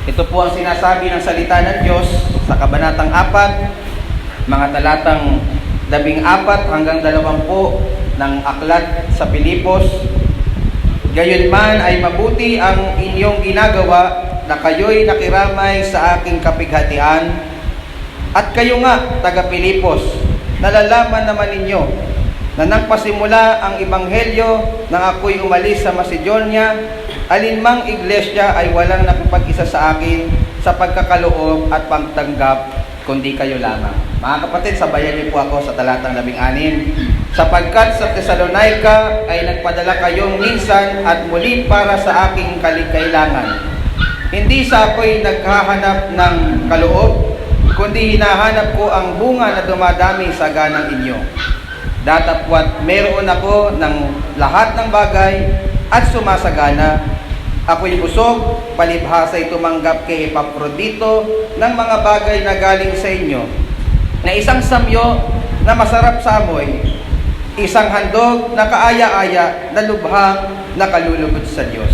Ito po ang sinasabi ng salita ng Diyos sa Kabanatang 4, mga talatang 14 hanggang 20 ng aklat sa Pilipos. Gayunman ay mabuti ang inyong ginagawa na kayo'y nakiramay sa aking kapighatian. At kayo nga, taga Pilipos, nalalaman naman ninyo na nang pasimula ang ebanghelyo nang ako'y umalis sa Macedonia, alinmang iglesia ay walang nakipag-isa sa akin sa pagkakaloob at pagtanggap, kundi kayo lamang. Mga kapatid, sabayan niyo po ako sa talatang 16. Sapagkat sa Thessalonica ay nagpadala kayong minsan at muli para sa aking kailangan. Hindi sa ako'y naghahanap ng kaloob, kundi hinahanap ko ang bunga na dumadami sa ganang inyo. Datapwat meron ako ng lahat ng bagay at sumasagana. Ako'y busog, palibhasa'y tumanggap kay Epaprodito ng mga bagay na galing sa inyo, na isang samyo na masarap sa amoy, isang handog na kaaya-aya na lubhang nakalulugod sa Diyos.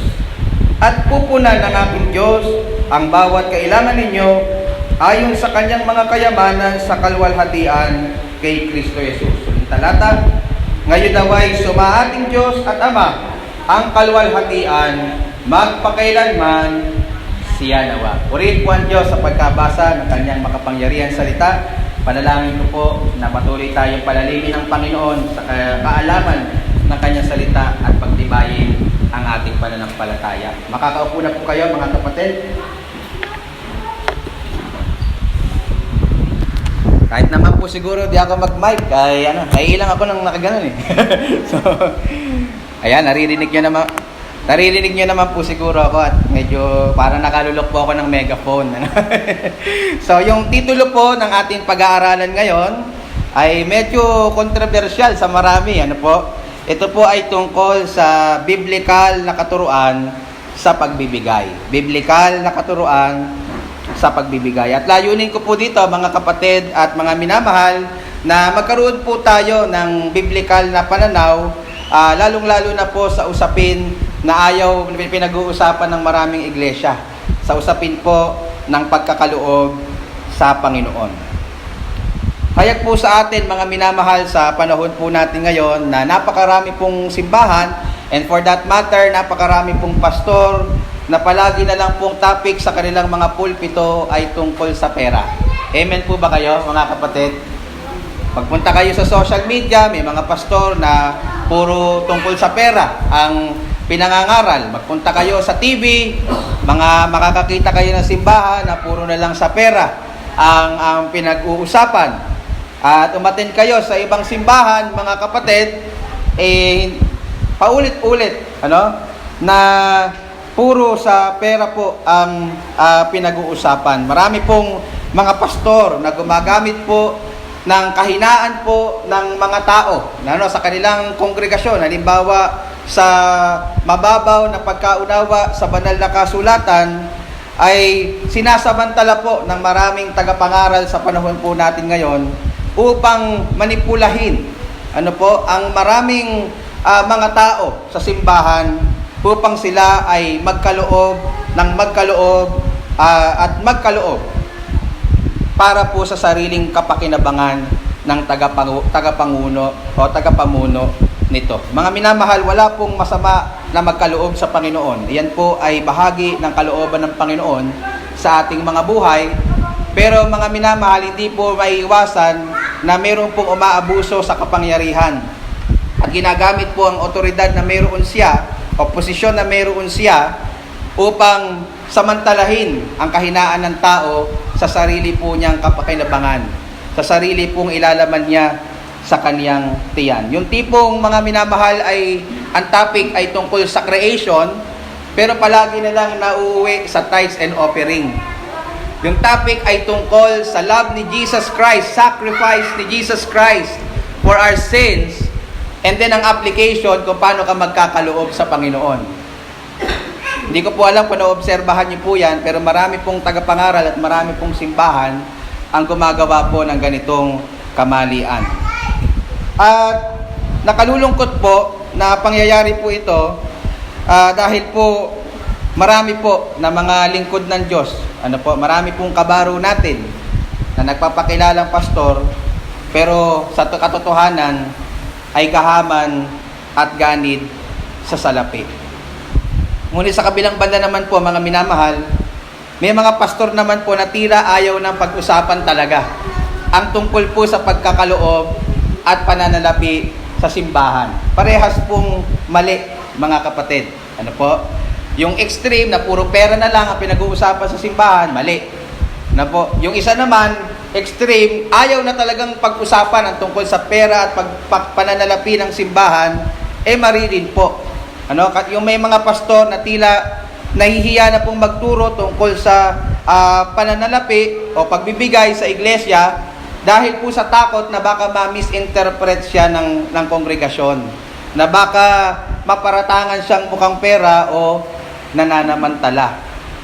At pupunan ng aking Diyos ang bawat kailangan ninyo ayon sa kanyang mga kayamanan sa kalwalhatian kay Kristo Jesus. Talata, ngayon naway sumaating Diyos at Ama ang kalwalhatian magpakailanman siya nawa. Purihin po ang Diyos sa pagkabasa ng kanyang makapangyarihan salita. Panalangin ko po na patuloy tayong palalimin ng Panginoon sa kaalaman ng kanyang salita at pagtibayin ang ating pananampalataya. Makakaupo na po kayo mga kapatid. Kahit naman po siguro di ako mag-mic, ay naiilang ako nang nakaganon eh. So, ayan, naririnig nyo naman po siguro ako at medyo parang nakalulok po ako ng megaphone. So, yung titulo po ng ating pag-aaralan ngayon ay medyo controversial sa marami. Ito po ay tungkol sa biblical na katuruan sa pagbibigay. Biblical na katuruan sa pagbibigay. At layunin ko po dito mga kapatid at mga minamahal na magkaroon po tayo ng biblical na pananaw, lalong-lalo na po sa usapin na ayaw pinag-uusapan ng maraming iglesia, sa usapin po ng pagkakaloob sa Panginoon. Hayag po sa atin mga minamahal sa panahon po natin ngayon na napakarami pong simbahan, and for that matter, napakarami pong pastor na palagi na lang pong topic sa kanilang mga pulpito ay tungkol sa pera. Amen po ba kayo mga kapatid? Pagpunta kayo sa social media, may mga pastor na puro tungkol sa pera ang pinangangaral. Magpunta kayo sa TV, makakakita kayo ng simbahan na puro na lang sa pera ang pinag-uusapan. At umattend kayo sa ibang simbahan, mga kapatid, paulit-ulit, na puro sa pera po ang pinag-uusapan. Marami pong mga pastor na gumagamit po ng kahinaan po ng mga tao sa kanilang kongregasyon. Halimbawa, sa mababaw na pagkaunawa sa banal na kasulatan ay sinasabantala po ng maraming tagapangaral sa panahon po natin ngayon upang manipulahin ang maraming mga tao sa simbahan upang sila ay magkaloob at magkaloob para po sa sariling kapakinabangan ng tagapanguno o tagapamuno nito. Mga minamahal, wala pong masama na magkaloob sa Panginoon. Iyan po ay bahagi ng kalooban ng Panginoon sa ating mga buhay. Pero mga minamahal, hindi po maiiwasan na mayroon pong umaabuso sa kapangyarihan. At ginagamit po ang otoridad na mayroon siya o posisyon na mayroon siya upang samantalahin ang kahinaan ng tao sa sarili po niyang kapakinabangan, sa sarili pong ilalaman niya sa kaniyang tiyan. Yung tipong mga minamahal ay ang topic ay tungkol sa creation, pero palagi na lang nauuwi sa tithes and offering. Yung topic ay tungkol sa love ni Jesus Christ, sacrifice ni Jesus Christ for our sins, and then ang application kung paano ka magkakaloob sa Panginoon. Hindi ko po alam kung naobserbahan niyo po yan, pero marami pong tagapangaral at marami pong simbahan ang gumagawa po ng ganitong kamalian. At nakalulungkot po na pangyayari po ito dahil po Marami po na mga lingkod ng Diyos, marami pong kabaro natin na nagpapakilalang pastor, pero sa katotohanan ay gahaman at ganid sa salapi. Ngunit sa kabilang banda naman po, mga minamahal, may mga pastor naman po na tila ayaw ng pag-usapan talaga ang tungkol po sa pagkakaloob at pananalapi sa simbahan. Parehas pong mali, mga kapatid. Yung extreme na puro pera na lang ang pinag-uusapan sa simbahan, mali. Yung isa naman, extreme, ayaw na talagang pag-usapan ang tungkol sa pera at pananalapi ng simbahan, mali din po. Yung may mga pastor na tila nahihiya na pong magturo tungkol sa pananalapi o pagbibigay sa iglesia dahil po sa takot na baka ma-misinterpret siya ng kongregasyon, na baka maparatangan siyang mukhang pera o nananamantala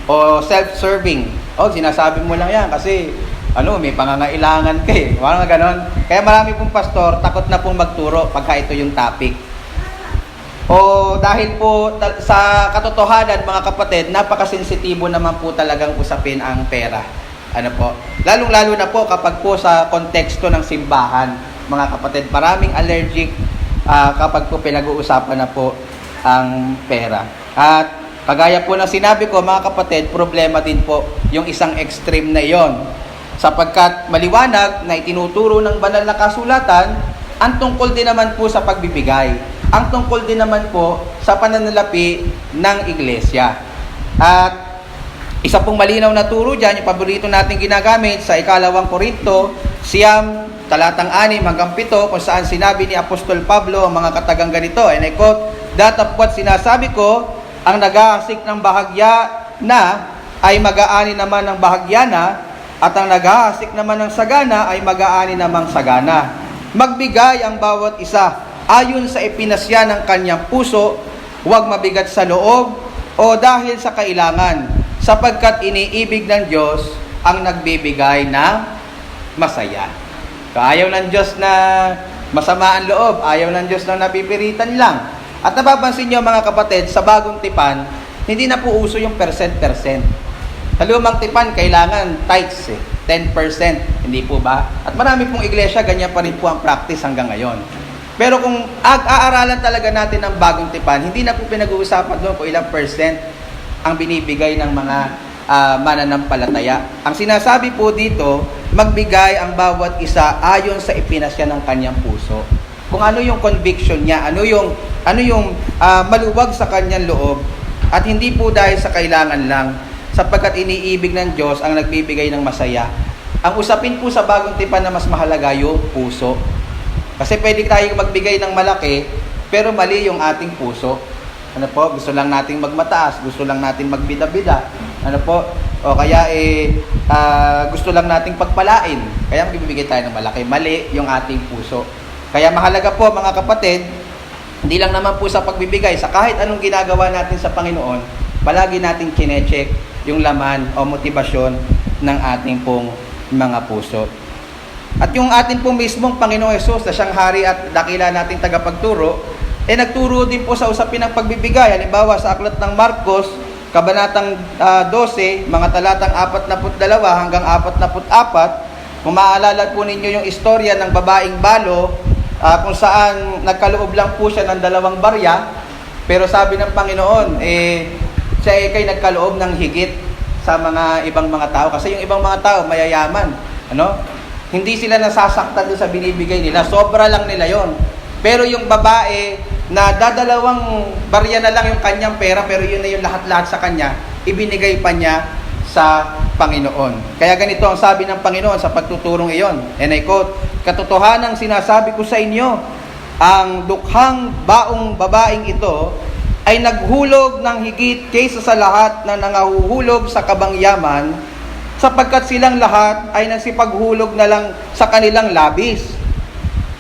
o self-serving. Sinasabi mo lang yan kasi may pangangailangan ka eh. Parang ganon. Kaya marami pong pastor takot na pong magturo pagka ito yung topic. Dahil po sa katotohanan, mga kapatid, napakasensitibo naman po talagang usapin ang pera. Lalong-lalo na po kapag po sa konteksto ng simbahan, mga kapatid, maraming allergic kapag po pinag-uusapan na po ang pera. At kagaya po ng sinabi ko, mga kapatid, problema din po yung isang extreme na iyon. Sapagkat maliwanag na itinuturo ng banal na kasulatan, ang tungkol din naman po sa pagbibigay. Ang tungkol din naman po sa pananalapi ng iglesia. At isa pong malinaw na turo dyan, yung paborito natin ginagamit sa 2 Korinto, 9, talatang 6 hanggang 7, kung saan sinabi ni Apostol Pablo ang mga katagang ganito, and I quote, "Datapwat sinasabi ko, ang nag-aasik ng bahagya na ay mag-aani naman ng bahagyana, at ang nag-aasik naman ng sagana ay mag-aani namang sagana. Magbigay ang bawat isa ayon sa ipinasya ng kanyang puso, huwag mabigat sa loob o dahil sa kailangan, sapagkat iniibig ng Diyos ang nagbibigay ng masaya." Ayaw ng Diyos na masama ang loob, ayaw ng Diyos na napipiritan lang. At napapansin nyo, mga kapatid, sa bagong tipan, hindi na po uso yung percent-percent. Sa lumang tipan, kailangan tithes 10%, hindi po ba? At marami pong iglesia, ganyan pa rin po ang practice hanggang ngayon. Pero kung aaralan talaga natin ang bagong tipan, hindi na po pinag-uusapan doon kung ilang percent ang binibigay ng mga mananampalataya. Ang sinasabi po dito, magbigay ang bawat isa ayon sa ipinasya ng kanyang puso. Kung ano yung conviction niya, ano yung maluwag sa kanyang loob, at hindi po dahil sa kailangan lang, sapagkat iniibig ng Diyos ang nagbibigay ng masaya. Ang usapin po sa bagong tipan na mas mahalaga yung puso. Kasi pwede tayong magbigay ng malaki, pero mali yung ating puso. Gusto lang nating magmataas, gusto lang nating magbida-bida. O kaya gusto lang nating pagpalain. Kaya magbibigay tayo ng malaki. Mali yung ating puso. Kaya mahalaga po, mga kapatid, hindi lang naman po sa pagbibigay, sa kahit anong ginagawa natin sa Panginoon, palagi natin kine-check yung laman o motibasyon ng ating pong mga puso. At yung ating pong mismong Panginoong Hesus na siyang hari at dakila nating tagapagturo, nagturo din po sa usapin ng pagbibigay. Halimbawa sa aklat ng Marcos, kabanatang 12, mga talatang 42 hanggang 44, kung maaalala po ninyo yung istorya ng babaeng balo, kung saan nagkaloob lang po siya ng 2 barya, pero sabi ng Panginoon, siya kay nagkaloob ng higit sa mga ibang mga tao. Kasi yung ibang mga tao, mayayaman. Hindi sila nasasaktan doon sa binibigay nila. Sobra lang nila yon. Pero yung babae, na 2 barya na lang yung kanyang pera, pero yun na yung lahat-lahat sa kanya, ibinigay pa niya sa Panginoon. Kaya ganito ang sabi ng Panginoon sa pagtuturong iyon. And I quote, "Katotohanang sinasabi ko sa inyo, ang dukhang baong babaeng ito ay naghulog ng higit kaysa sa lahat na nangahuhulog sa kabangyaman, sapagkat silang lahat ay nagsipaghulog na lang sa kanilang labis.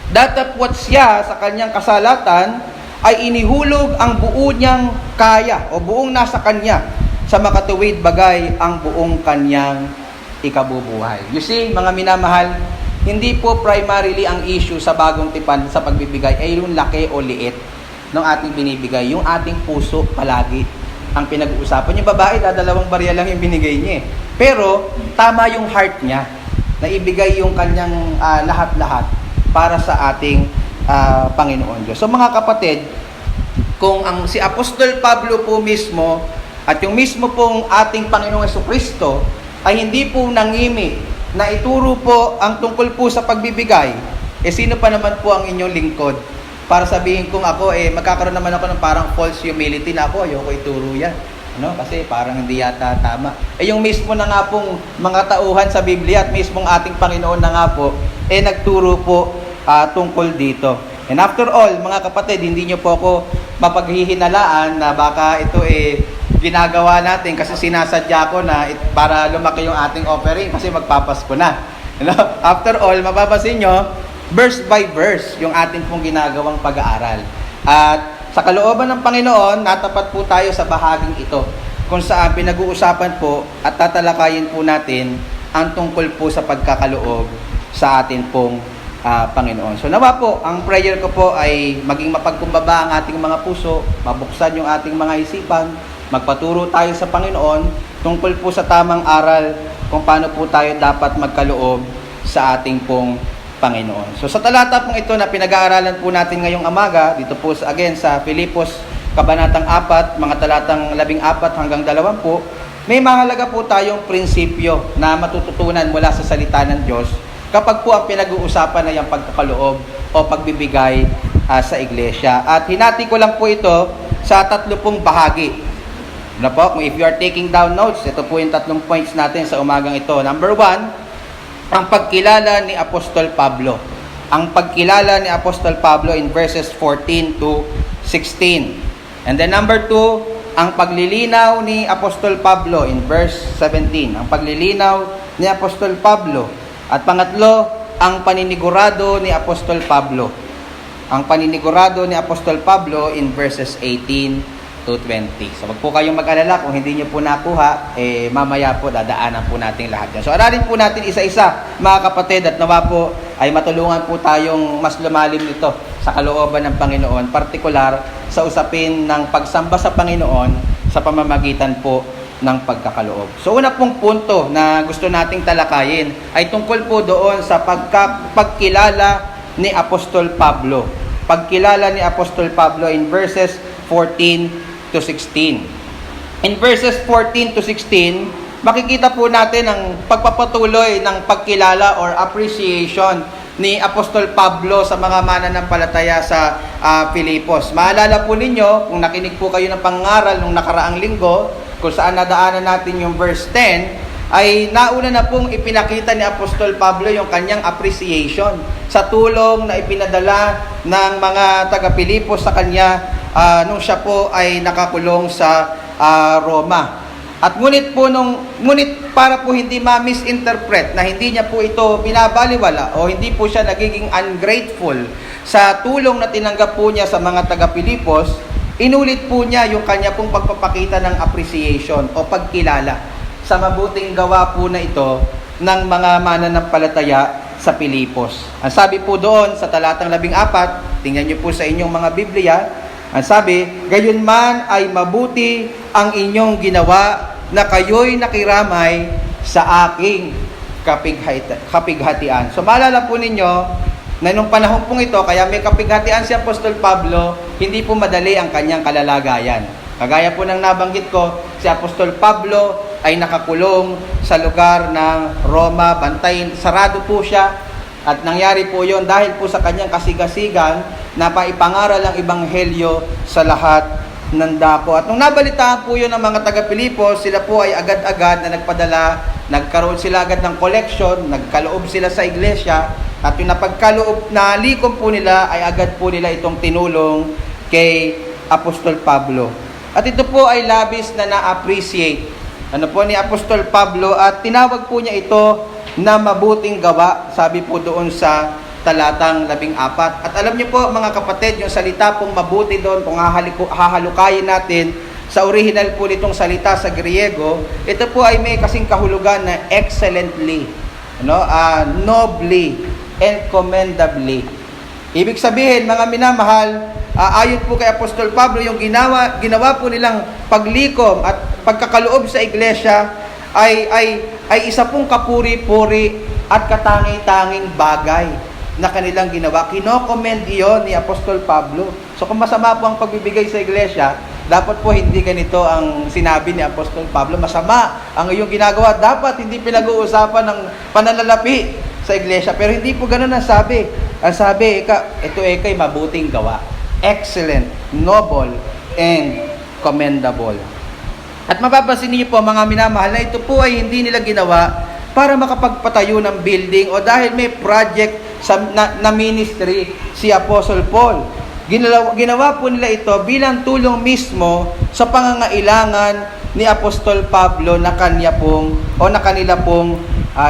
Datapwat siya sa kanyang kasalatan ay inihulog ang buo niyang kaya o buong nasa kanya, sa makatuwid bagay ang buong kanyang ikabubuhay." You see, mga minamahal, hindi po primarily ang issue sa bagong tipan sa pagbibigay ay yung laki o liit ng ating binibigay, yung ating puso palagi ang pinag-uusapan. Yung babae, dalawang barya lang yung binigay niya eh. Pero, tama yung heart niya na ibigay yung kanyang lahat-lahat para sa ating Panginoon Diyos. So mga kapatid, kung si Apostol Pablo po mismo at yung mismo pong ating Panginoong Jesucristo ay hindi po nangimi na ituro po ang tungkol po sa pagbibigay, sino pa naman po ang inyong lingkod para sabihin kung ako, magkakaroon naman ako ng parang false humility na ako, ayoko ituro yan. Kasi parang hindi yata tama. Yung mismo na nga pong mga tauhan sa Biblia at mismong ating Panginoon na nga po, nagturo po tungkol dito. And after all, mga kapatid, hindi nyo po ako mapaghihinalaan na baka ito ginagawa natin kasi sinasadya ko na para lumaki yung ating offering kasi magpapasko na. After all, mapapasin nyo, verse by verse yung ating pong ginagawang pag-aaral. At sa kalooban ng Panginoon, natapat po tayo sa bahaging ito kung saan pinag-uusapan po at tatalakayin po natin ang tungkol po sa pagkakaloob sa atin pong Panginoon. So nawa po, ang prayer ko po ay maging mapagkumbaba ang ating mga puso, mabuksan yung ating mga isipan, magpaturo tayo sa Panginoon tungkol po sa tamang aral kung paano po tayo dapat magkaloob sa ating pong Panginoon. So sa talata pong ito na pinag-aaralan po natin ngayong amaga, dito po sa Filipos, Kabanatang 4, mga talatang 14 hanggang 20, may mahalaga po tayong prinsipyo na matututunan mula sa salita ng Diyos kapag po ang pinag-uusapan na yung pagkakaloob o pagbibigay sa iglesia. At hinati ko lang po ito sa 3 pong bahagi. If you are taking down notes, ito po yung 3 points natin sa umagang ito. Number 1, ang pagkilala ni Apostol Pablo. Ang pagkilala ni Apostol Pablo in verses 14 to 16. And then number 2, ang paglilinaw ni Apostol Pablo in verse 17. Ang paglilinaw ni Apostol Pablo. At pangatlo, ang paninigurado ni Apostol Pablo. Ang paninigurado ni Apostol Pablo in verses 18 to 20. So wag po kayong mag-alala kung hindi nyo po nakuha, mamaya po dadaanan po natin lahat yan. So aralin po natin isa-isa mga kapatid at nawa po ay matulungan po tayong mas lumalim nito sa kalooban ng Panginoon, partikular sa usapin ng pagsamba sa Panginoon sa pamamagitan po ng pagkakaloob. So una pong punto na gusto nating talakayin ay tungkol po doon sa pagkilala ni Apostol Pablo. Pagkilala ni Apostol Pablo in verses 14 to 16. In verses 14 to 16, makikita po natin ang pagpapatuloy ng pagkilala or appreciation ni Apostol Pablo sa mga mananampalataya sa Filipos. Maalala po ninyo, kung nakinig po kayo ng pangaral nung nakaraang linggo, kung saan nadaanan natin yung verse 10, ay nauna na pong ipinakita ni Apostol Pablo yung kanyang appreciation sa tulong na ipinadala ng mga taga-Pilipos sa kanya nung siya po ay nakakulong sa Roma. At ngunit para po hindi ma-misinterpret na hindi niya po ito binabaliwala o hindi po siya nagiging ungrateful sa tulong na tinanggap po niya sa mga taga-Pilipos, inulit po niya yung kanya pong pagpapakita ng appreciation o pagkilala sa mabuting gawa po na ito ng mga mananampalataya sa Pilipos. Ang sabi po doon sa talatang 14, tingnan niyo po sa inyong mga Biblia, ang sabi, gayon man ay mabuti ang inyong ginawa na kayo'y nakiramay sa aking kapighatian. So maalala po ninyo na nung panahon pong ito, kaya may kapighatian si Apostol Pablo, hindi po madali ang kanyang kalalagayan. Kagaya po ng nabanggit ko, si Apostol Pablo ay nakakulong sa lugar ng Roma, bantay, sarado po siya. At nangyari po yon dahil po sa kanyang kasigasigan na paipangaral ang ebanghelyo sa lahat ng dako. At nung nabalitaan po yun ng mga taga-Pilipos, sila po ay agad-agad na nagpadala, nagkaroon sila agad ng collection, nagkaloob sila sa iglesia, at yung napagkaloob na likom po nila ay agad po nila itong tinulong kay Apostol Pablo. At ito po ay labis na na-appreciate ni Apostol Pablo at tinawag po niya ito na mabuting gawa, sabi po doon sa talatang 14. At alam niyo po mga kapatid, yung salita pong mabuti doon, kung hahalukayin natin sa original po nitong salita sa Griego, ito po ay may kasing kahulugan na excellently, nobly, and commendably. Ibig sabihin, mga minamahal, ayon po kay Apostol Pablo, yung ginawa po nilang paglikom at pagkakaloob sa iglesia ay isa pong kapuri-puri at katangi-tanging bagay na kanilang ginawa. Kino-commend iyon ni Apostol Pablo. So kung masama po ang pagbibigay sa iglesia, dapat po hindi ganito ang sinabi ni Apostol Pablo. Masama ang iyong ginagawa. Dapat hindi pinag-uusapan ng pananalapi sa iglesia. Pero hindi po ganun ang sabi. Ang sabi, ito kay mabuting gawa. Excellent, noble, and commendable. At mapapansin niyo po mga minamahal na ito po ay hindi nila ginawa para makapagpatayo ng building o dahil may project na ministry si Apostle Paul. Ginawa po nila ito bilang tulong mismo sa pangangailangan ni Apostol Pablo na kanila pong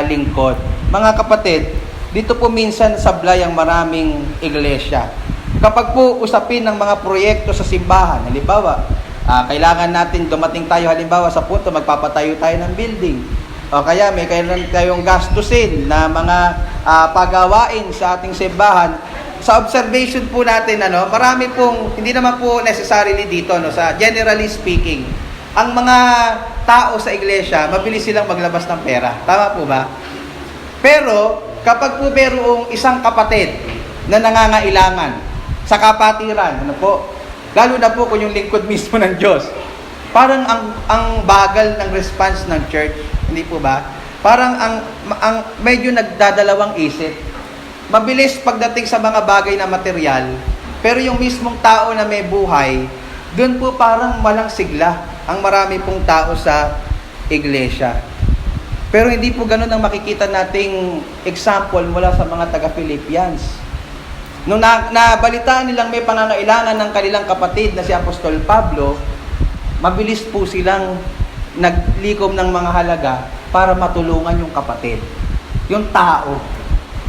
lingkod. Mga kapatid, dito po minsan sablay ang maraming iglesia. Kapag po usapin ng mga proyekto sa simbahan, halimbawa, kailangan natin dumating tayo halimbawa sa punto magpapatayo tayo ng building. O kaya may kailangan tayong gastusin na mga pagawain sa ating simbahan. Sa observation po natin, marami pong, hindi naman po necessarily dito, sa generally speaking, ang mga tao sa iglesia, mabilis silang maglabas ng pera. Tama po ba? Pero, kapag po mayroong isang kapatid na nangangailangan sa kapatiran, lalo na po kung yung lingkod mismo ng Diyos, parang ang bagal ng response ng church, hindi po ba? Parang ang medyo nagdadalawang isip. Mabilis pagdating sa mga bagay na material, pero yung mismong tao na may buhay, doon po parang walang sigla ang marami pong tao sa iglesia. Pero hindi po ganun ang makikita nating example mula sa mga taga-Philippians. Nung nabalitaan nilang may pangangailangan ng kanilang kapatid na si Apostol Pablo, mabilis po silang naglikom ng mga halaga para matulungan yung kapatid, yung tao.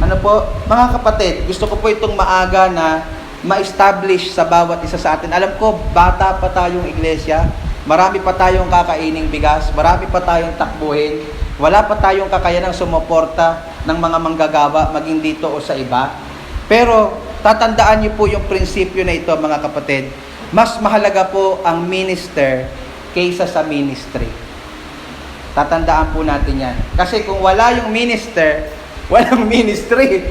Mga kapatid, gusto ko po itong maaga na ma-establish sa bawat isa sa atin. Alam ko, bata pa tayong iglesia, marami pa tayong kakaining bigas, marami pa tayong takbuhin, wala pa tayong kakayanang sumuporta ng mga manggagawa, maging dito o sa iba. Pero, tatandaan niyo po yung prinsipyo na ito, mga kapatid. Mas mahalaga po ang minister kaysa sa ministry. Tatandaan po natin yan. Kasi kung wala yung minister, walang ministry.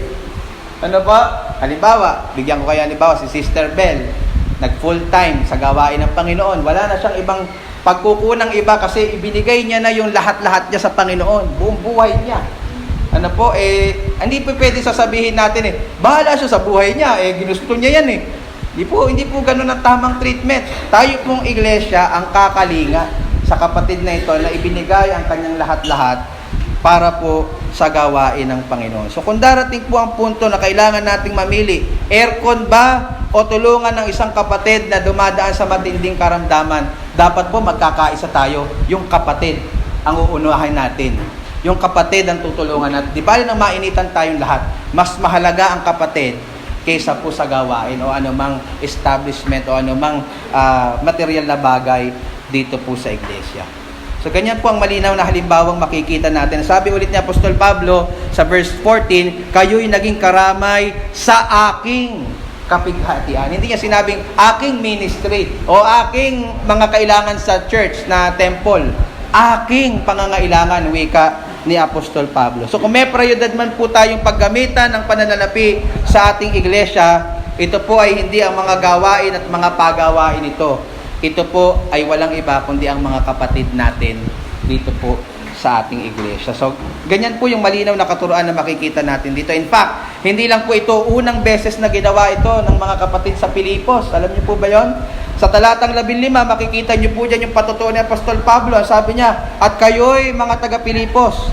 Halimbawa, bigyan ko kaya si Sister Bell, nag-full time sa gawain ng Panginoon. Wala na siyang ibang pagkukunang iba kasi ibinigay niya na yung lahat-lahat niya sa Panginoon. Buong buhay niya. Hindi po pwede sasabihin natin bahala siya sa buhay niya, ginusto niya yan Hindi po ganun ang tamang treatment. Tayo pong iglesia ang kakalinga sa kapatid na ito na ibinigay ang kanyang lahat-lahat para po sa gawain ng Panginoon. So kung darating po ang punto na kailangan nating mamili, aircon ba o tulungan ng isang kapatid na dumadaan sa matinding karamdaman, dapat po magkakaisa tayo. Yung kapatid ang uunahin natin. Yung kapatid ang tutulungan natin. Di bali nang mainitan tayong lahat. Mas mahalaga ang kapatid kaysa po sa gawain o anumang establishment o anumang material na bagay dito po sa iglesia. So, ganyan po ang malinaw na halimbawang makikita natin. Sabi ulit ni Apostol Pablo sa verse 14, kayo'y naging karamay sa aking kapighatian. Hindi niya sinabing aking ministry o aking mga kailangan sa church na temple. Aking pangangailangan, wika ni Apostol Pablo. So, kung may prioridad man po tayong paggamitan ng pananalapi sa ating iglesia, ito po ay hindi ang mga gawain at mga pagawain ito. Ito po ay walang iba kundi ang mga kapatid natin dito po sa ating iglesia. So, ganyan po yung malinaw na katuruan na makikita natin dito. In fact, hindi lang po ito unang beses na ginawa ito ng mga kapatid sa Pilipos. Alam niyo po ba yon? Sa talatang 15, makikita niyo po dyan yung patutuo ni Apostol Pablo. Sabi niya, at kayo'y mga taga-Pilipos,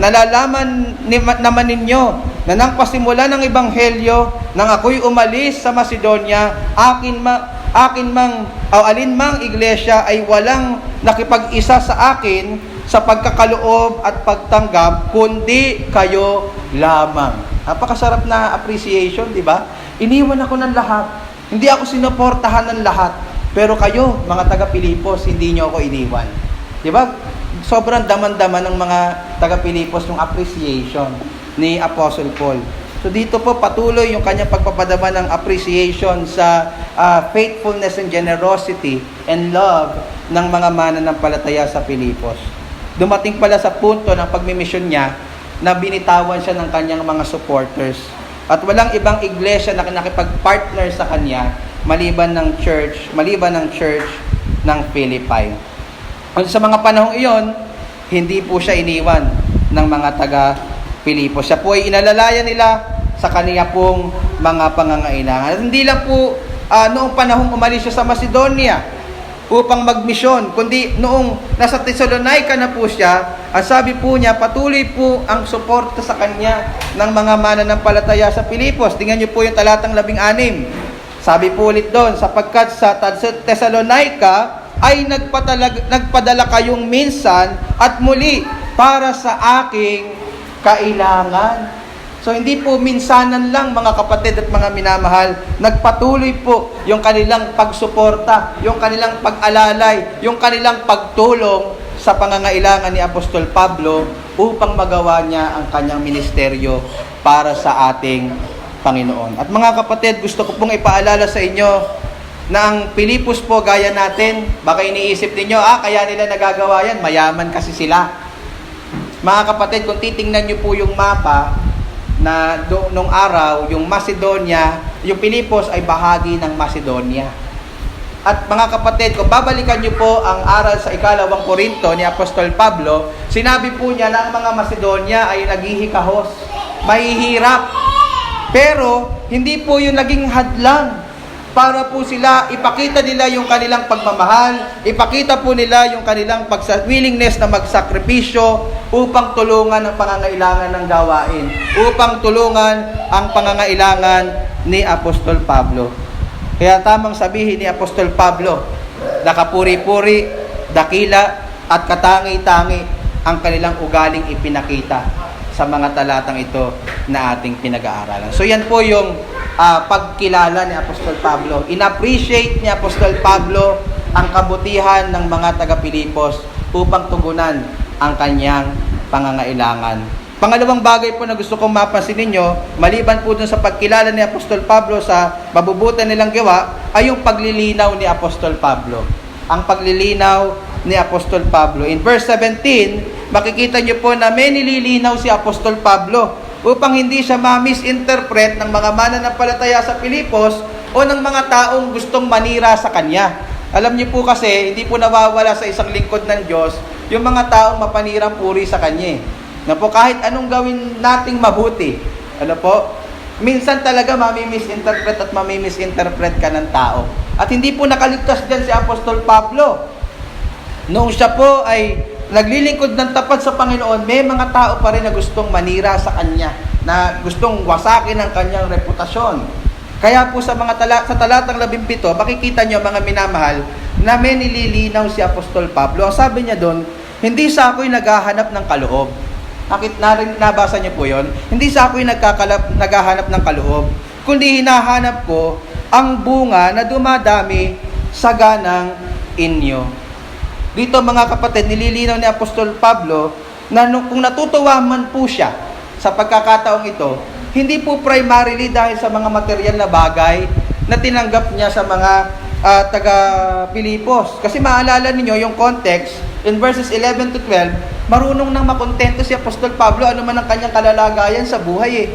nalalaman naman ninyo na nang pasimula ng Ebanghelyo, nang ako'y umalis sa Macedonia, alinmang iglesia ay walang nakipag-isa sa akin sa pagkakaloob at pagtanggap, kundi kayo lamang. Napakasarap na appreciation, di ba? Iniwan ako ng lahat. Hindi ako sinuportahan ng lahat. Pero kayo, mga taga-Pilipos, hindi nyo ako iniwan. Di ba? Sobrang daman-daman ng mga taga-Pilipos yung appreciation ni Apostle Paul. So So dito po patuloy yung kanyang pagpapadama ng appreciation sa faithfulness and generosity and love ng mga mananampalataya sa Filipos. Dumating pala sa punto ng pagmimisyon niya na binitawan siya ng kanyang mga supporters. At walang ibang iglesia na nakipag-partner sa kanya maliban ng church ng Philippi. At sa mga panahong iyon, hindi po siya iniwan ng mga taga-Filipos. Siya po ay inalalayan nila sa kaniya pong mga pangangailangan. At hindi lang po noong panahong umalis siya sa Macedonia upang magmisyon, kundi noong nasa Thessalonica na po siya, sabi po niya, patuloy po ang suporta sa kanya ng mga mananampalataya sa Filipos. Tingnan niyo po yung talatang 16. Sabi po ulit doon, sapagkat sa Thessalonica ay nagpadala kayong minsan at muli para sa aking kailangan. So hindi po minsanan lang mga kapatid at mga minamahal, nagpatuloy po yung kanilang pagsuporta, yung kanilang pag-alalay, yung kanilang pagtulong sa pangangailangan ni Apostol Pablo upang magawa niya ang kanyang ministeryo para sa ating Panginoon. At mga kapatid, gusto ko pong ipaalala sa inyo na ang Pilipos po gaya natin, baka iniisip ninyo, kaya nila nagagawa yan, mayaman kasi sila. Mga kapatid, kung titingnan nyo po yung mapa, na nung araw, yung Macedonia, yung Pilipos ay bahagi ng Macedonia. At mga kapatid, kung babalikan nyo po ang aral sa ikalawang Korinto ni Apostol Pablo, sinabi po niya na ang mga Macedonia ay naghihikahos, mahihirap. Pero, hindi po yung naging hadlang para po sila, ipakita nila yung kanilang pagmamahal, ipakita po nila yung kanilang willingness na magsakripisyo upang tulungan ang pangangailangan ng gawain, upang tulungan ang pangangailangan ni Apostol Pablo. Kaya tamang sabihin ni Apostol Pablo, nakapuri-puri, dakila at katangi-tangi ang kanilang ugaling ipinakita sa mga talatang ito na ating pinag-aaralan. So yan po yung pagkilala ni Apostol Pablo. In-appreciate ni Apostol Pablo ang kabutihan ng mga taga-Pilipos upang tugunan ang kanyang pangangailangan. Pangalawang bagay po na gusto kong mapansin ninyo, maliban po dun sa pagkilala ni Apostol Pablo sa mabubuti nilang gawa, ay yung paglilinaw ni Apostol Pablo. Ang paglilinaw ni Apostol Pablo. In verse 17, makikita nyo po na may nililinaw si Apostol Pablo upang hindi siya ma-misinterpret ng mga mananampalataya sa Filipos o ng mga taong gustong manira sa kanya. Alam niyo po kasi, hindi po nawawala sa isang lingkod ng Diyos yung mga taong mapanirang puri sa kanya. Na po kahit anong gawin nating mabuti, minsan talaga mami-misinterpret at mami-misinterpret ka ng tao. At hindi po nakaligtas dyan si Apostol Pablo. Noong siya po ay naglilingkod ng tapat sa Panginoon, may mga tao pa rin na gustong manira sa kanya, na gustong wasakin ang kanyang reputasyon. Kaya po sa talatang 17, makikita nyo mga minamahal, na may nililinaw si Apostol Pablo. Ang sabi niya doon, hindi sa ako'y naghahanap ng kaloob. Nabasa niyo po yon? Hindi sa ako'y naghahanap ng kaloob, kundi hinahanap ko ang bunga na dumadami sa ganang inyo. Dito mga kapatid, nililinaw ni Apostol Pablo na kung natutuwa man po siya sa pagkakataong ito, hindi po primarily dahil sa mga material na bagay na tinanggap niya sa mga taga-Pilipos. Kasi maalala ninyo yung context, in verses 11 to 12, marunong nang makontento si Apostol Pablo ano man ang kanyang kalalagayan sa buhay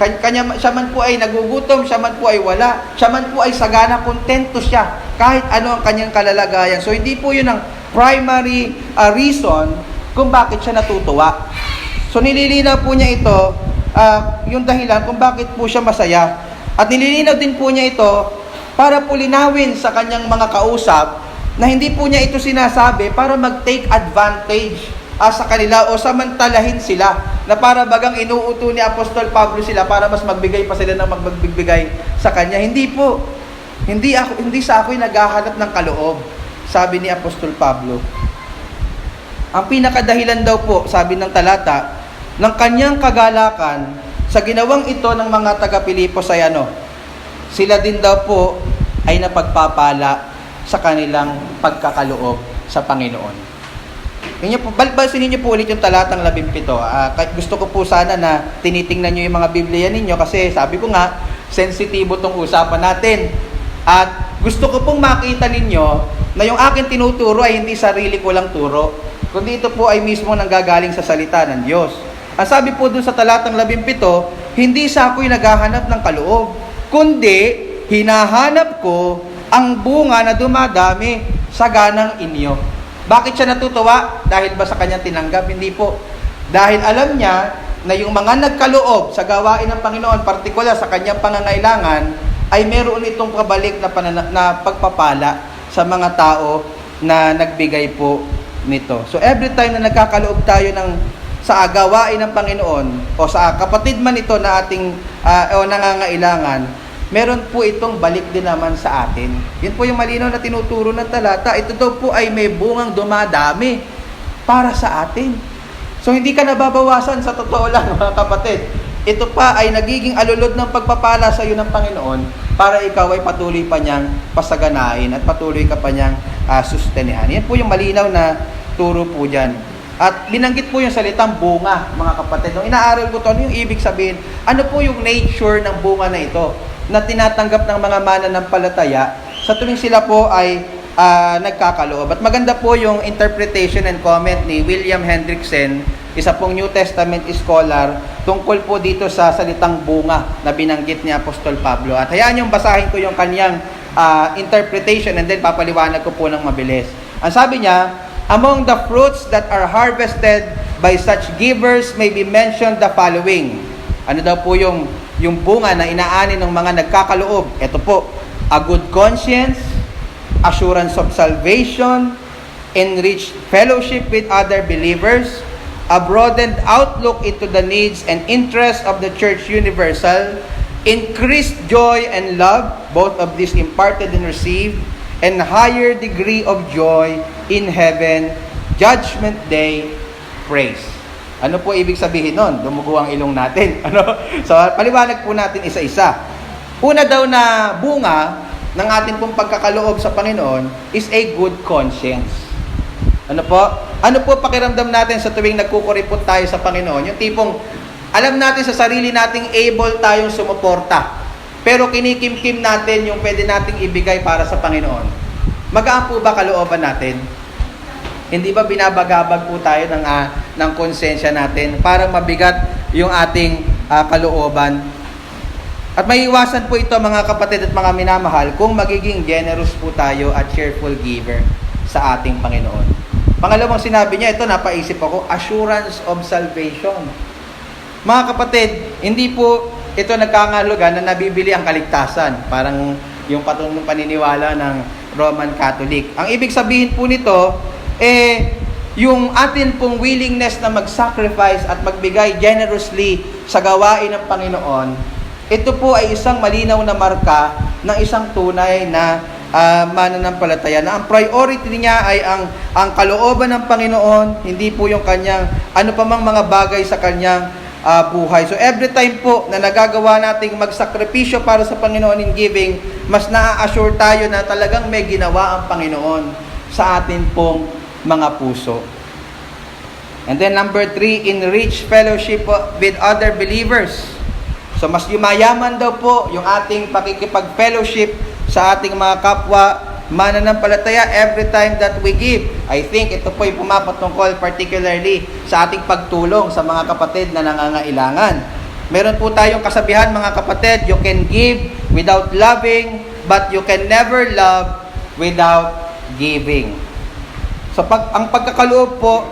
siya man po ay nagugutom, siya man po ay wala, siya man po ay sagana, kontento siya kahit ano ang kanyang kalalagayan. So hindi po yun ang primary reason kung bakit siya natutuwa. So nililinaw po niya ito, yung dahilan kung bakit po siya masaya. At nililinaw din po niya ito para po linawin sa kanyang mga kausap na hindi po niya ito sinasabi para mag-take advantage sa kanila o samantalahin sila na para bagang inuuto ni Apostol Pablo sila para mas magbigay pa sila ng magbibigay sa kanya. Hindi po. Hindi sa ako'y naghahanap ng kaloob, sabi ni Apostol Pablo. Ang pinakadahilan daw po, sabi ng talata, ng kanyang kagalakan sa ginawang ito ng mga taga-Pilipos ay sila din daw po ay napagpapala sa kanilang pagkakaloob sa Panginoon. Balbasin niyo po ulit yung talatang 17. Gusto ko po sana na tinitingnan niyo yung mga Biblia ninyo kasi sabi ko nga, sensitibo tong usapan natin. At gusto ko pong makita ninyo na yung akin tinuturo ay hindi sarili ko lang turo, kundi ito po ay mismo nanggagaling sa salita ng Diyos. Ang sabi po dun sa talatang 17, hindi sa ako'y naghahanap ng kaloob, kundi hinahanap ko ang bunga na dumadami sa ganang inyo. Bakit siya natutuwa? Dahil ba sa kanyang tinanggap? Hindi po. Dahil alam niya na yung mga nagkaloob sa gawain ng Panginoon, partikular sa kanyang pangangailangan, ay meron itong pabalik na pagpapala sa mga tao na nagbigay po nito. So every time na nagkakaloob tayo sa gawain ng Panginoon o sa kapatid man ito na ating o nangangailangan, meron po itong balik din naman sa atin. Yun po yung malinaw na tinuturo ng talata. Ito daw po ay may bungang dumadami para sa atin. So hindi ka nababawasan sa totoo lang, mga kapatid. Ito pa ay nagiging alulod ng pagpapala sa iyo ng Panginoon para ikaw ay patuloy pa niyang pasaganahin at patuloy ka pa niyang sustenihan. Yan po yung malinaw na turo po dyan. At binanggit po yung salitang bunga, mga kapatid. Nung inaaral ko ito, ano yung ibig sabihin? Ano po yung nature ng bunga na ito na tinatanggap ng mga mananampalataya sa tuwing sila po ay nagkakaloob? At maganda po yung interpretation and comment ni William Hendrickson, isa pong New Testament scholar, tungkol po dito sa salitang bunga na binanggit ni Apostol Pablo. At hayaan yung basahin ko yung kanyang interpretation and then papaliwanag ko po ng mabilis. Ang sabi niya, among the fruits that are harvested by such givers may be mentioned the following. Ano daw po yung bunga na inaani ng mga nagkakaloob? Ito po, a good conscience, assurance of salvation, enriched fellowship with other believers, a broadened outlook into the needs and interests of the Church Universal, increased joy and love, both of these imparted and received, and higher degree of joy in heaven, judgment day, praise. Ano po ibig sabihin nun? Dumugo ang ilong natin. So, paliwanag po natin isa-isa. Una daw na bunga ng ating pong pagkakaloob sa Panginoon is a good conscience. Ano po pakiramdam natin sa tuwing nagkukuripot tayo sa Panginoon? Yung tipong, alam natin sa sarili nating able tayong sumuporta, pero kinikimkim natin yung pwede nating ibigay para sa Panginoon. Magaan po ba kalooban natin? Hindi ba binabagabag po tayo ng konsensya natin para mabigat yung ating kalooban? At may iwasan po ito, mga kapatid at mga minamahal, kung magiging generous po tayo at cheerful giver sa ating Panginoon. Pangalawang sinabi niya, ito napaisip ako, assurance of salvation. Mga kapatid, hindi po ito nagkangahulugan na nabibili ang kaligtasan. Parang yung patunong paniniwala ng Roman Catholic. Ang ibig sabihin po nito, yung atin pong willingness na mag-sacrifice at magbigay generously sa gawain ng Panginoon, ito po ay isang malinaw na marka ng isang tunay na mananampalataya, na ang priority niya ay ang kalooban ng Panginoon, hindi po yung kanyang ano pa mang mga bagay sa kanyang buhay. So every time po na nagagawa nating magsakripisyo para sa Panginoon in giving, mas na-assure tayo na talagang may ginawa ang Panginoon sa atin pong mga puso. And then number 3, enrich fellowship with other believers. So mas yumayaman daw po yung ating pakikipag-fellowship sa ating mga kapwa mananampalataya every time that we give. I think ito po yung pumapatungkol particularly sa ating pagtulong sa mga kapatid na nangangailangan. Meron po tayong kasabihan, mga kapatid, you can give without loving, but you can never love without giving. So ang pagkakaloob po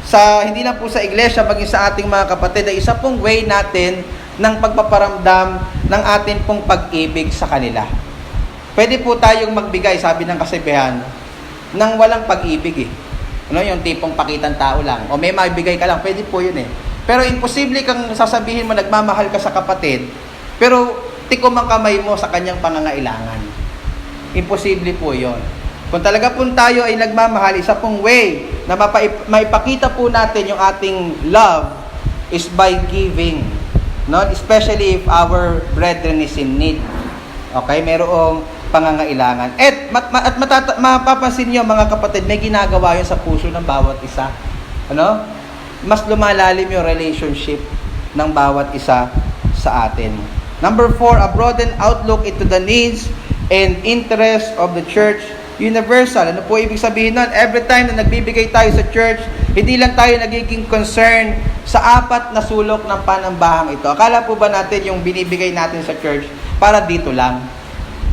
sa hindi lang po sa iglesia, maging sa ating mga kapatid, ay isa pong way natin ng pagpaparamdam ng atin pong pag-ibig sa kanila. Pwede po tayong magbigay, sabi ng kasabihan, ng walang pag-ibig . Yung tipong pakitang tao lang. O may magbigay ka lang, pwede po yun . Pero imposible kang sasabihin mo nagmamahal ka sa kapatid, pero tikom ang kamay mo sa kanyang pangangailangan. Imposible po yun. Kung talaga po tayo ay nagmamahal, isa pong way na maipakita po natin yung ating love is by giving. Especially if our brethren is in need. Okay, merong pangangailangan. Mapapansin nyo mga kapatid, may ginagawa yun sa puso ng bawat isa. Ano? Mas lumalalim yung relationship ng bawat isa sa atin. Number 4, a broadened outlook into the needs and interests of the church universal. Ano po ibig sabihin nun? Every time na nagbibigay tayo sa church, hindi lang tayo nagiging concern sa apat na sulok ng panambahang ito. Akala po ba natin yung binibigay natin sa church para dito lang?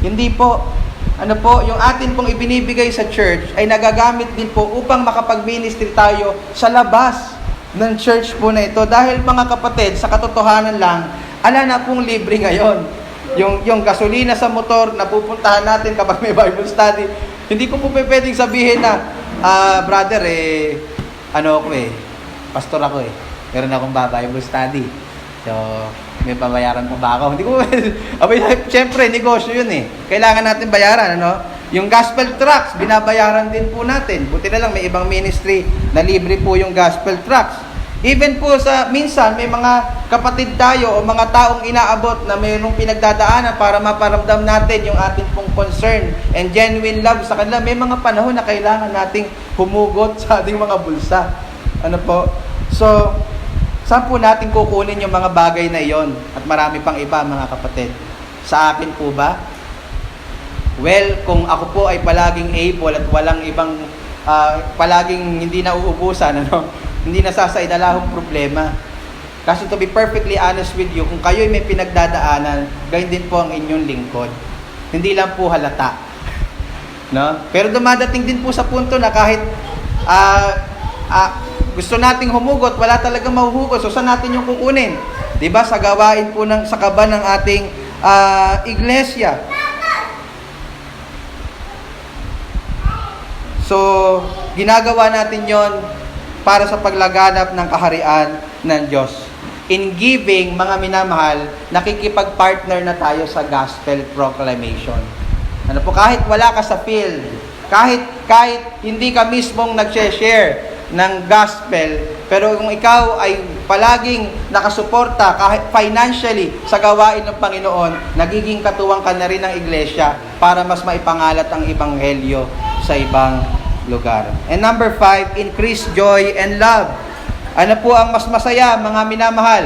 Hindi po. Ano po, yung atin pong ibinibigay sa church ay nagagamit din po upang makapag-ministry tayo sa labas ng church po na ito. Dahil mga kapatid, sa katotohanan lang, ala na pong libre ngayon. Yung gasolina sa motor na pupuntahan natin kapag may Bible study, hindi ko po pwedeng sabihin na, brother, pastor ako meron akong Bible study. So, may babayaran po ba ako? Hindi ko, siyempre, negosyo yun Kailangan natin bayaran, ano? Yung gospel tracts, binabayaran din po natin. Buti na lang, may ibang ministry na libre po yung gospel tracts. Even po minsan, may mga kapatid tayo o mga taong inaabot na mayroong pinagdadaanan para maparamdam natin yung ating pong concern and genuine love sa kanila. May mga panahon na kailangan nating humugot sa ating mga bulsa. Ano po? So, saan po natin kukunin yung mga bagay na iyon? At marami pang iba, mga kapatid. Sa akin po ba? Well, kung ako po ay palaging able at walang ibang, palaging hindi nauubusan, hindi nasasaidalahong problema. Kasi to be perfectly honest with you, kung kayo'y may pinagdadaanan, gayon din po ang inyong lingkod. Hindi lang po halata. No? Pero dumadating din po sa punto na kahit gusto nating humugot, wala talagang mahuhugot. So, saan natin yung kukunin? Diba? Sa gawain po sa kaban ng ating iglesia. So, ginagawa natin yon para sa paglaganap ng kaharian ng Diyos. In giving, mga minamahal, nakikipag-partner na tayo sa gospel proclamation. Ano po, kahit wala ka sa field, kahit hindi ka mismong nag-share ng gospel, pero kung ikaw ay palaging nakasuporta kahit financially sa gawain ng Panginoon, nagiging katuwang ka na rin ng iglesia para mas maipangalat ang ebanghelyo sa ibang lugar. And number 5, increase joy and love. Ano po ang mas masaya, mga minamahal?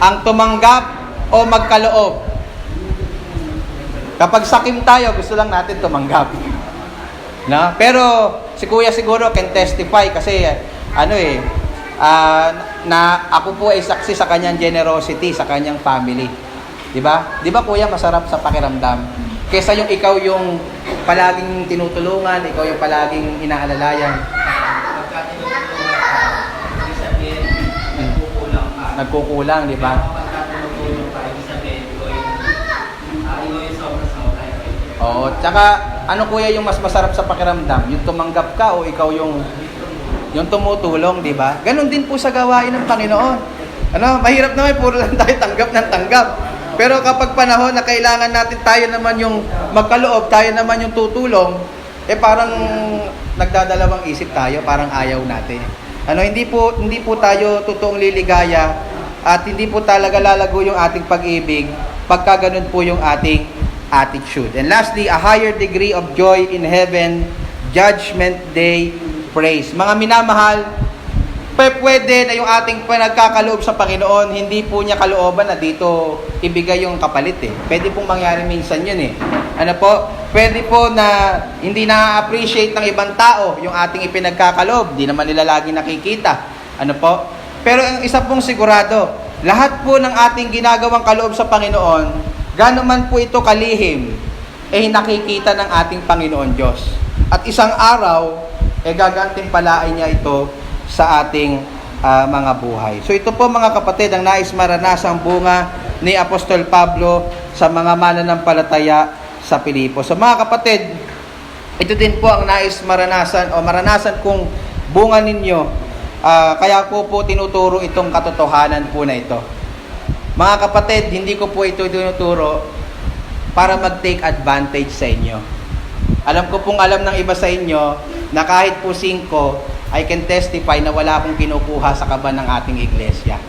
Ang tumanggap o magkaloob? Kapag sakim tayo, gusto lang natin tumanggap. No? Pero si Kuya siguro can testify kasi na ako po ay saksi sa kanyang generosity sa kanyang family. 'Di ba? 'Di ba Kuya, masarap sa pakiramdam kaysa yung ikaw yung palaging tinutulungan, ikaw yung palaging inaalalayan. Pagka tinutulungan ka, ibig sabihin, Nagkukulang, 'di ba? Pagka tinutulungan ka, ibig sabihin, ikaw yung sobra-sobra. Oo, tsaka ano Kuya yung mas masarap sa pakiramdam? Yung tumanggap ka o ikaw yung tumutulong, di ba? Ganon din po sa gawain ng Panginoon. Mahirap naman, puro lang tayo tanggap ng tanggap. Pero kapag panahon na kailangan natin tayo naman yung magkaloob, tayo naman yung tutulong, parang nagdadalawang isip tayo, parang ayaw natin. Hindi po tayo totoong liligaya at hindi po talaga lalago yung ating pag-ibig pagka ganun po yung ating attitude. And lastly, a higher degree of joy in heaven, judgment day, praise. Mga minamahal, pwede na yung ating pinagkakaloob sa Panginoon, hindi po niya kalooban na dito ibigay yung kapalit Pwede pong mangyari minsan yun Pwede po na hindi na-appreciate ng ibang tao yung ating ipinagkakaloob, di naman nila lagi nakikita. Pero ang isa pong sigurado, lahat po ng ating ginagawang kaloob sa Panginoon, gaano man po ito kalihim, nakikita ng ating Panginoon Diyos. At isang araw, gagantimpalain niya ito sa ating mga buhay. So ito po mga kapatid, ang nais maranasang bunga ni Apostol Pablo sa mga mananampalataya sa Pilipos. So mga kapatid, ito din po ang nais maranasan kung bunga ninyo. Kaya po tinuturo itong katotohanan po na ito. Mga kapatid, hindi ko po ito tinuturo para mag-take advantage sa inyo. Alam ng iba sa inyo na kahit po 5, I can testify na wala akong kinukuha sa kaban ng ating iglesia.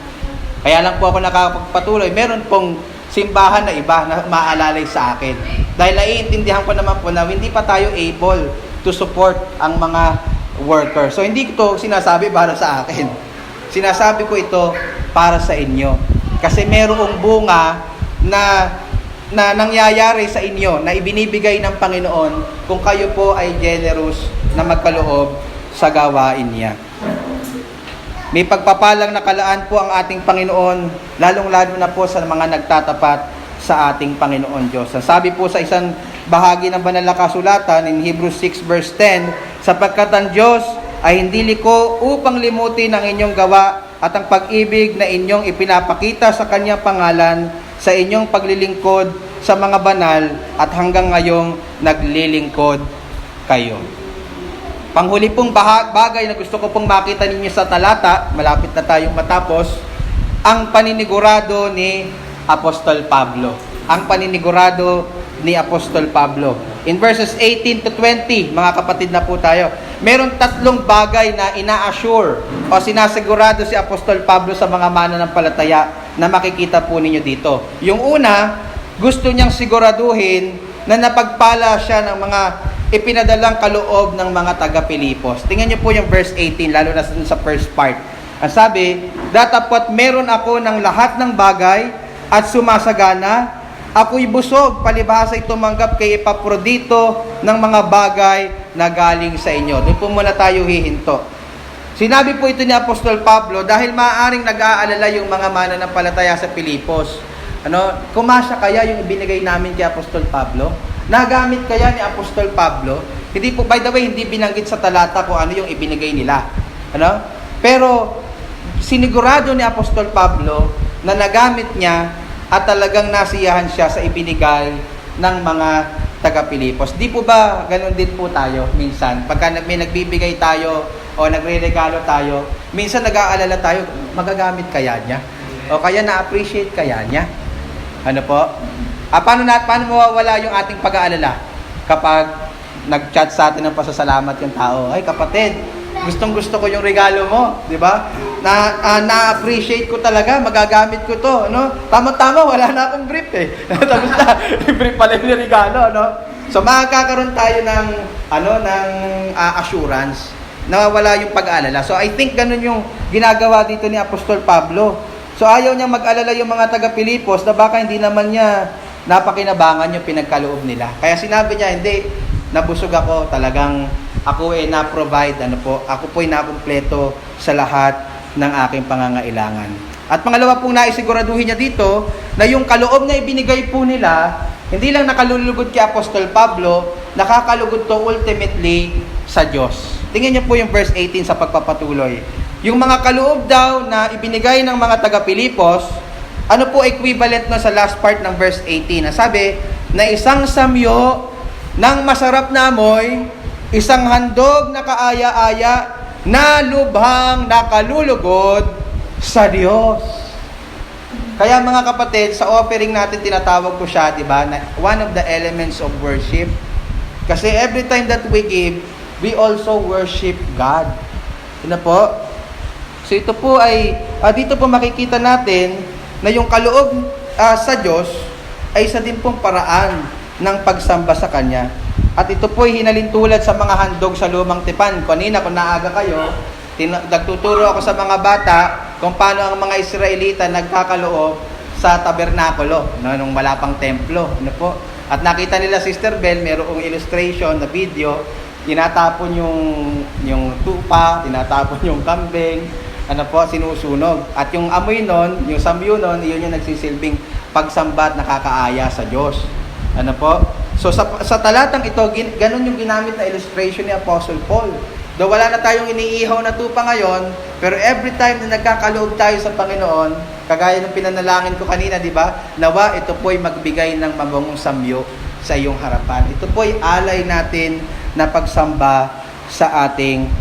Kaya lang po ako nakapagpatuloy. Meron pong simbahan na iba na maalalay sa akin. Dahil naiintindihan ko naman po na hindi pa tayo able to support ang mga workers. So hindi ko ito sinasabi para sa akin. Sinasabi ko ito para sa inyo. Kasi merong bunga na nangyayari sa inyo, na ibinibigay ng Panginoon kung kayo po ay generous na magkaloob sa gawain niya. May pagpapalang nakalaan po ang ating Panginoon, lalong-lalo na po sa mga nagtatapat sa ating Panginoon Diyos. Sabi po sa isang bahagi ng banal na kasulatan in Hebrews 6 verse 10, sapagkat ang Diyos ay hindi liko upang limutin ang inyong gawa at ang pag-ibig na inyong ipinapakita sa kanyang pangalan sa inyong paglilingkod sa mga banal at hanggang ngayong naglilingkod kayo. Panghuli pong bagay na gusto ko pong makita ninyo sa talata, malapit na tayong matapos, ang paninigurado ni Apostol Pablo. Ang paninigurado ni Apostol Pablo. In verses 18 to 20, mga kapatid na po tayo, meron tatlong bagay na ina-assure o sinasigurado si Apostol Pablo sa mga mananampalataya na makikita po ninyo dito. Yung una, gusto niyang siguraduhin na napagpala siya ng mga ipinadalang kaloob ng mga taga-Pilipos. Tingnan niyo po yung verse 18, lalo na sa first part. Ang sabi, datapwat meron ako ng lahat ng bagay at sumasagana, ako'y busog, palibhasa'y tumanggap kay Epaprodito ng mga bagay na galing sa inyo. Doon po muna tayo hihinto. Sinabi po ito ni Apostol Pablo dahil maaaring nag-aalala yung mga mananampalataya sa Pilipos. Kumasya kaya yung ibinigay namin kay Apostol Pablo? Nagamit kaya ni Apostol Pablo? Hindi po, by the way, hindi binanggit sa talata kung ano yung ibinigay nila. Pero sinigurado ni Apostol Pablo na nagamit niya at talagang nasiyahan siya sa ibinigay ng mga taga-Pilipos. Di po ba ganun din po tayo minsan? Pagka may nagbibigay tayo o nagre-regalo tayo, minsan nag-aalala tayo, magagamit kaya niya? O kaya na-appreciate kaya niya? Ano po? Paano mawawala yung ating pag-aalala kapag nag-chat sa atin ng pasasalamat yung tao? Ay kapatid, gustong-gusto ko yung regalo mo, di ba? Na-appreciate ko talaga, magagamit ko to, Tama-tama, wala na akong brief Tapos na, brief pala yung regalo, So makakaroon tayo ng assurance na wala yung pag-aalala. So I think ganun yung ginagawa dito ni Apostol Pablo. So ayaw niya mag-alala yung mga taga-Pilipos na baka hindi naman niya napakinabangan yung pinagkaloob nila. Kaya sinabi niya, hindi, nabusog ako, talagang ako na-provide, ako po nakumpleto sa lahat ng aking pangangailangan. At pangalawa pong naisiguraduhin niya dito, na yung kaloob na ibinigay po nila, hindi lang nakalulugod kay Apostol Pablo, nakakalugod to ultimately sa Diyos. Tingnan niyo po yung verse 18 sa pagpapatuloy. Yung mga kaloob daw na ibinigay ng mga taga-Pilipos, ano po equivalent na sa last part ng verse 18? Sabi, na isang samyo ng masarap na amoy, isang handog na kaaya-aya na lubhang nakalulugod sa Diyos. Kaya mga kapatid, sa offering natin tinatawag ko siya, di ba? One of the elements of worship. Kasi every time that we give, we also worship God. Ano po? So ito po ay, dito po makikita natin na yung kaloob sa Diyos ay isa din pong paraan ng pagsamba sa Kanya. At ito po ay hinalintulad sa mga handog sa lumang tipan. Kanina kung naaga kayo, nagtuturo ako sa mga bata kung paano ang mga Israelita nagkakaloob sa tabernakulo, nung wala pang templo. Ano po? At nakita nila, Sister Bell, mayroong illustration na video, tinatapon yung tupa, tinatapon yung kambing, sinusunog. At yung amoy nun, yung samyo nun, yun yung nagsisilbing pagsamba at nakakaaya sa Diyos. Ano po? So sa talatang ito, ganun yung ginamit na illustration ni Apostle Paul. Though wala na tayong iniihaw na tupa ngayon, pero every time na nagkakaloob tayo sa Panginoon, kagaya ng pinanalangin ko kanina, di ba? Nawa, ito po'y magbigay ng mabangong samyo sa iyong harapan. Ito po'y alay natin na pagsamba sa ating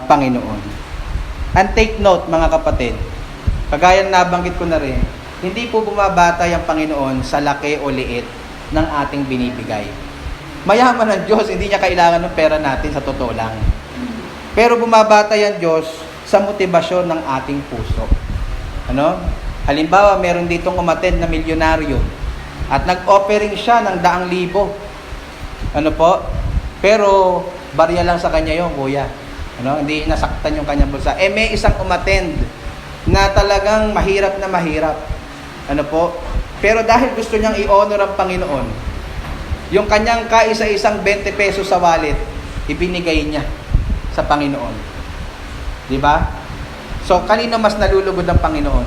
Panginoon. And take note, mga kapatid, kagaya nabanggit ko na rin, hindi po bumabatay ang Panginoon sa laki o liit ng ating binibigay. Mayaman ang Diyos, hindi niya kailangan ng pera natin sa totoo lang. Pero bumabatay ang Diyos sa motibasyon ng ating puso. Halimbawa, meron ditong umattend na milyonaryo at nag-offering siya ng 100,000. Ano po? Pero barya lang sa kanya yung kuya. Ano? Hindi nasaktan yung kanyang bulsa. May isang umattend na talagang mahirap na mahirap. Ano po? Pero dahil gusto niyang i-honor ang Panginoon, yung kanyang kaisa-isang 20 pesos sa wallet, ibinigay niya sa Panginoon. Di ba? So, kanino mas nalulugod ang Panginoon?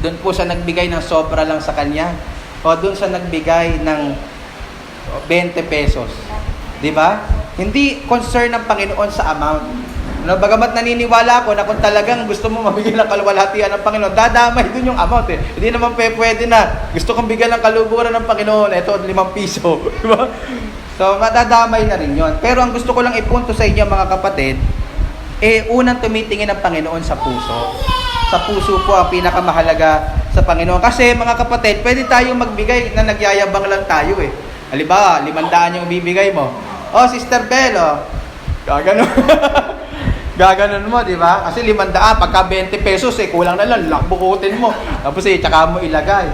Doon po sa nagbigay ng sobra lang sa kanya o doon sa nagbigay ng 20 pesos? Di ba? Hindi concern ng Panginoon sa amount. No, bagamat naniniwala ako na kung talagang gusto mo mabigyan ng kaluwalhatian ng Panginoon, dadamay dun yung amount eh. Hindi naman pwede na gusto kong bigyan ng kaluguran ng Panginoon, eto 5 piso. Diba? So, madadamay na rin yun. Pero ang gusto ko lang ipunto sa inyo mga kapatid, unang tumitingin ng Panginoon sa puso. Sa puso po ang pinakamahalaga sa Panginoon. Kasi mga kapatid, pwede tayong magbigay na nagyayabang lang tayo eh. Halimbawa, 500 yung bibigay mo. Oh, Sister Bel, gaganon. Gaganon mo, di ba? Kasi 500, pagka 20 pesos, kulang na lang, lakbukutin mo. Tapos tsaka mo ilagay.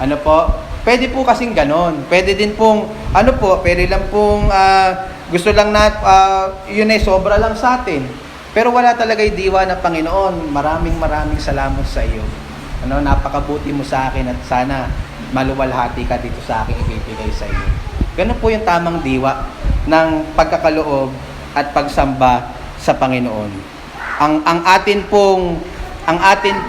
Ano po? Pwede po kasing ganon. Pwede din pong, pwede lang pong, gusto lang na, yun sobra lang sa atin. Pero wala talaga yung diwa na Panginoon. Maraming salamat sa iyo. Napakabuti mo sa akin at sana maluwalhati ka dito sa akin ibibigay sa iyo. Ganun po yung tamang diwa ng pagkakaloob at pagsamba sa Panginoon. Ang atin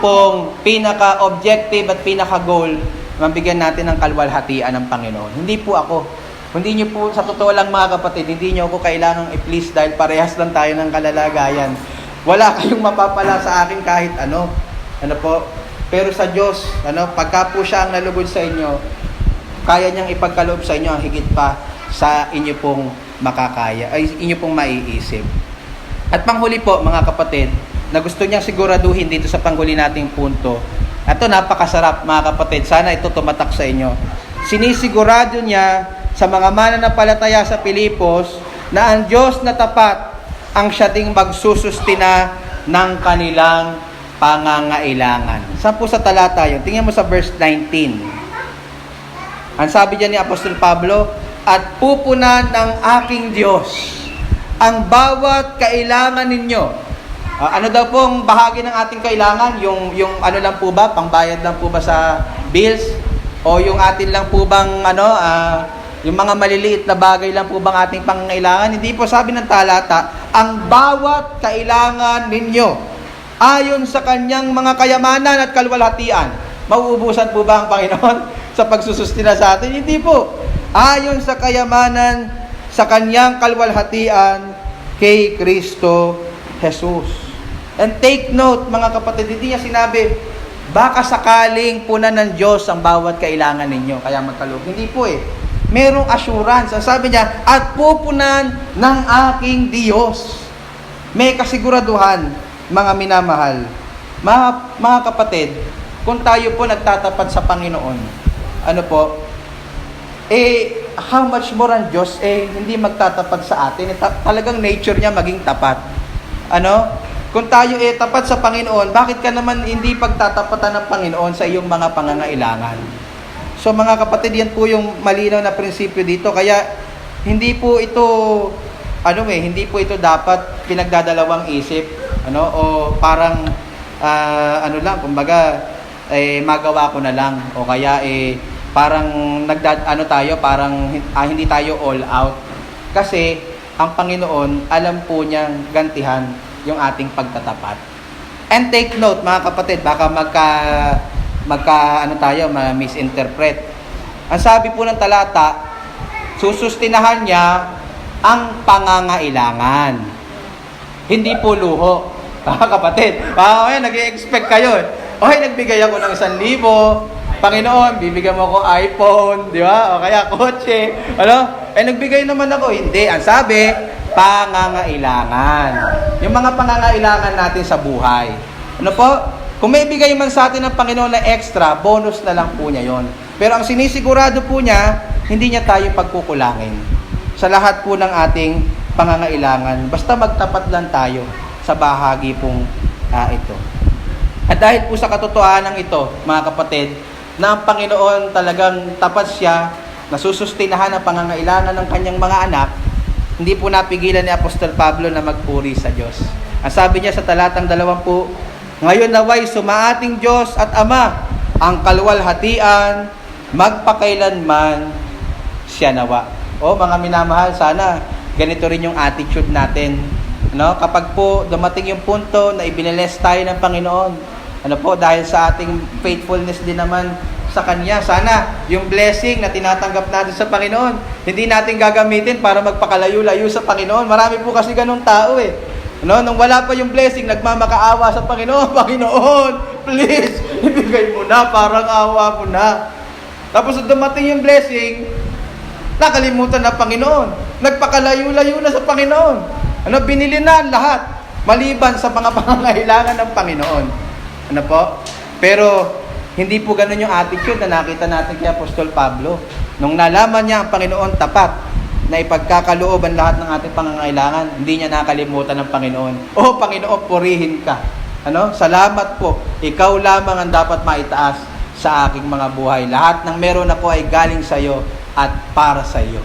pong pinaka-objective at pinaka-goal, mabigyan natin ng kaluwalhatian ng Panginoon. Hindi po ako. Hindi niyo po, sa totoo lang mga kapatid, hindi niyo ako kailangang i-please dahil parehas lang tayo ng kalalagayan. Wala kayong mapapala sa akin kahit ano. Ano po? Pero sa Diyos, pagka po siya ang nalugod sa inyo, kaya niyang ipagkaloob sa inyo ang higit pa sa inyo pong makakaya, ay inyo pong maiisip. At panghuli po mga kapatid, na gusto niyang siguraduhin dito sa panghuli nating punto, ito napakasarap mga kapatid, sana ito tumatak sa inyo. Sinisigurado niya sa mga mananampalataya sa Pilipos na ang Diyos na tapat ang siya ding magsusustina ng kanilang pangangailangan. Saan po sa talata yun? Tingnan mo sa verse 19. Ang sabi diyan ni Apostol Pablo, at pupunan ng aking Diyos ang bawat kailangan ninyo. Ano daw pong bahagi ng ating kailangan? Yung ano lang po ba? Pangbayad lang po ba sa bills? O yung atin lang po bang yung mga maliliit na bagay lang po bang ating pangangailangan? Hindi po, sabi ng talata, ang bawat kailangan ninyo ayon sa kanyang mga kayamanan at kaluwalhatian. Mauubusan po ba ang Panginoon sa pagsusustina sa atin? Hindi po. Ayon sa kayamanan sa kanyang kaluwalhatian kay Kristo Jesus. And take note mga kapatid, hindi niya sinabi, baka sakaling punan ng Diyos ang bawat kailangan ninyo, kaya magkaloob. Hindi po eh. Merong assurance. Ang sabi niya, at pupunan ng aking Diyos. May kasiguraduhan, mga minamahal. Mga kapatid, kung tayo po nagtatapat sa Panginoon, how much more ang Diyos, hindi magtatapat sa atin. Talagang nature niya maging tapat. Kung tayo tapat sa Panginoon, bakit ka naman hindi pagtatapatan ng Panginoon sa iyong mga pangangailangan? So mga kapatid, yan po yung malinaw na prinsipyo dito. Kaya hindi po ito dapat pinagdadalawang isip, o parang magawa ko na lang, o kaya parang hindi tayo all out. Kasi ang Panginoon, alam po niyang gantihan yung ating pagtatapat. And take note mga kapatid, baka ma-misinterpret. Ang sabi po ng talata, susustinahan niya ang pangangailangan. Hindi po luho. Mga kapatid, nag-i-expect kayo. Nagbigay ako ng 1,000, Panginoon, bibigyan mo ako iPhone, di ba? O kaya kotse. Nagbigay naman ako. Hindi. Ang sabi, pangangailangan. Yung mga pangangailangan natin sa buhay. Kung may bigay man sa atin ng Panginoon na extra, bonus na lang po niya yon. Pero ang sinisigurado po niya, hindi niya tayo pagkukulangin sa lahat po ng ating pangangailangan. Basta magtapat lang tayo sa bahagi pong ito. At dahil po sa katotohanan ito, mga kapatid, na ang Panginoon talagang tapat siya, nasusustinahan ang pangangailangan ng kanyang mga anak, hindi po napigilan ni Apostol Pablo na magpuri sa Diyos. Ang sabi niya sa talatang 20, ngayon naway sumaating Diyos at Ama, ang kaluwalhatian, magpakailanman siya nawa. O mga minamahal, sana ganito rin yung attitude natin. No? Kapag po dumating yung punto na ibiniles tayo ng Panginoon, dahil sa ating faithfulness din naman sa Kanya, sana yung blessing na tinatanggap natin sa Panginoon, hindi natin gagamitin para magpakalayo-layo sa Panginoon. Marami po kasi ganung tao nung wala pa yung blessing, nagmamakaawa sa Panginoon, Panginoon, please, ibigay mo na, parang awa mo na. Tapos dumating yung blessing, nakalimutan na Panginoon, nagpakalayo-layo na sa Panginoon. Binili na lahat, maliban sa mga pangangailangan ng Panginoon. Pero hindi po ganun yung attitude na nakita natin kay Apostol Pablo. Nung nalaman niya ang Panginoon tapat na ipagkakaloob ang lahat ng ating pangangailangan, hindi niya nakalimutan ng Panginoon. Oh Panginoon, purihin ka. Salamat po. Ikaw lamang ang dapat maitaas sa aking mga buhay. Lahat ng meron ako ay galing sa iyo at para sa iyo.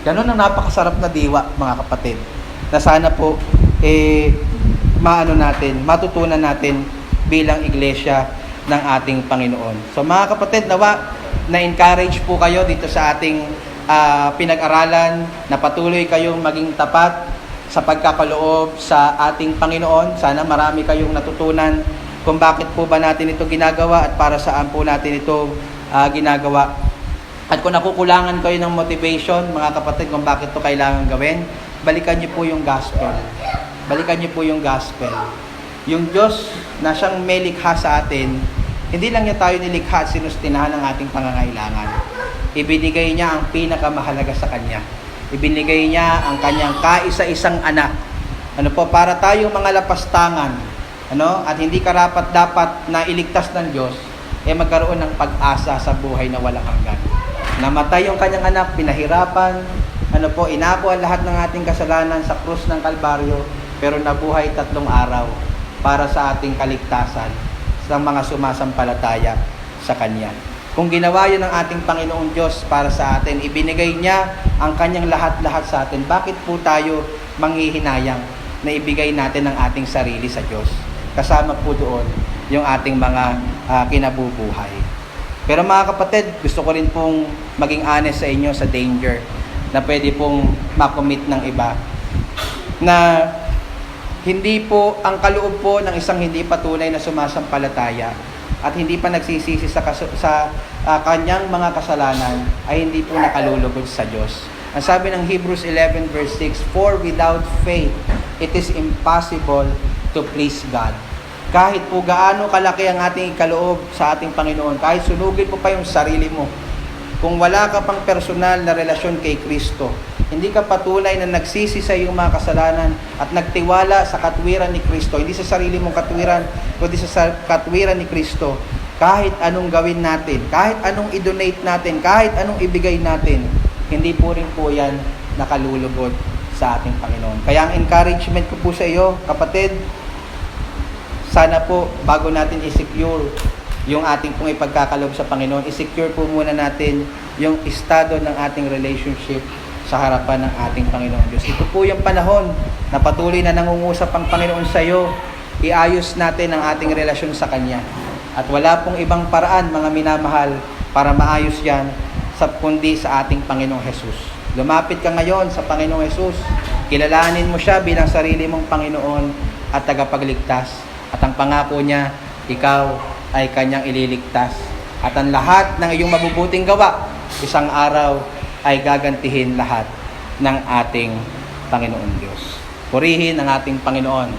Ganun ang napakasarap na diwa, mga kapatid. Na sana po matutunan natin bilang iglesia ng ating Panginoon. So mga kapatid, na-encourage po kayo dito sa ating pinag-aralan, na patuloy kayong maging tapat sa pagkakaloob sa ating Panginoon. Sana marami kayong natutunan kung bakit po ba natin ito ginagawa at para saan po natin ito ginagawa. At kung nakukulangan kayo ng motivation, mga kapatid, kung bakit ito kailangan gawin, balikan niyo po yung gospel. Balikan niyo po yung gospel. Yung Diyos na siyang may likha sa atin, hindi lang niya tayo nilikha at sinustinahan ng ating pangangailangan. Ibinigay niya ang pinakamahalaga sa Kanya. Ibinigay niya ang Kanyang kaisa-isang anak. Para tayong mga lapastangan, at hindi karapat-dapat na iligtas ng Diyos, magkaroon ng pag-asa sa buhay na walang hanggan. Namatay yung Kanyang anak, pinahirapan, inapo ang lahat ng ating kasalanan sa krus ng Kalbaryo, pero nabuhay 3 araw para sa ating kaligtasan sa mga sumasampalataya sa Kanya. Kung ginawa yun ng ating Panginoong Diyos para sa atin, ibinigay niya ang Kanyang lahat-lahat sa atin, bakit po tayo manghihinayang na ibigay natin ang ating sarili sa Diyos? Kasama po doon yung ating mga kinabubuhay. Pero mga kapatid, gusto ko rin pong maging honest sa inyo sa danger na pwede pong makomit ng iba, na hindi po ang kaloob po ng isang hindi patunay na sumasampalataya at hindi pa nagsisisi sa kanyang mga kasalanan ay hindi po nakalulugod sa Diyos. Ang sabi ng Hebrews 11 verse 6, for without faith, it is impossible to please God. Kahit po gaano kalaki ang ating kaloob sa ating Panginoon, kahit sunugin mo pa yung sarili mo, kung wala ka pang personal na relasyon kay Kristo, hindi ka patunay na nagsisi sa iyong mga kasalanan at nagtiwala sa katwiran ni Kristo, hindi sa sarili mong katwiran, kundi sa katwiran ni Kristo, kahit anong gawin natin, kahit anong i-donate natin, kahit anong ibigay natin, hindi po rin po yan nakalulugod sa ating Panginoon. Kaya ang encouragement ko po sa iyo, kapatid, sana po bago natin i-secure yung ating pong ipagkakaloob sa Panginoon, i-secure po muna natin yung estado ng ating relationship sa harapan ng ating Panginoon Diyos. Ito po yung panahon na patuloy na nangungusap ang Panginoon sa iyo, iayos natin ang ating relasyon sa Kanya. At wala pong ibang paraan, mga minamahal, para maayos yan kundi sa ating Panginoong Jesus. Lumapit ka ngayon sa Panginoong Jesus, kilalanin mo siya bilang sarili mong Panginoon at tagapagligtas. At ang pangako niya, ikaw ay Kanyang ililigtas. At ang lahat ng iyong mabubuting gawa, isang araw ay gagantihin lahat ng ating Panginoon Diyos. Purihin ang ating Panginoon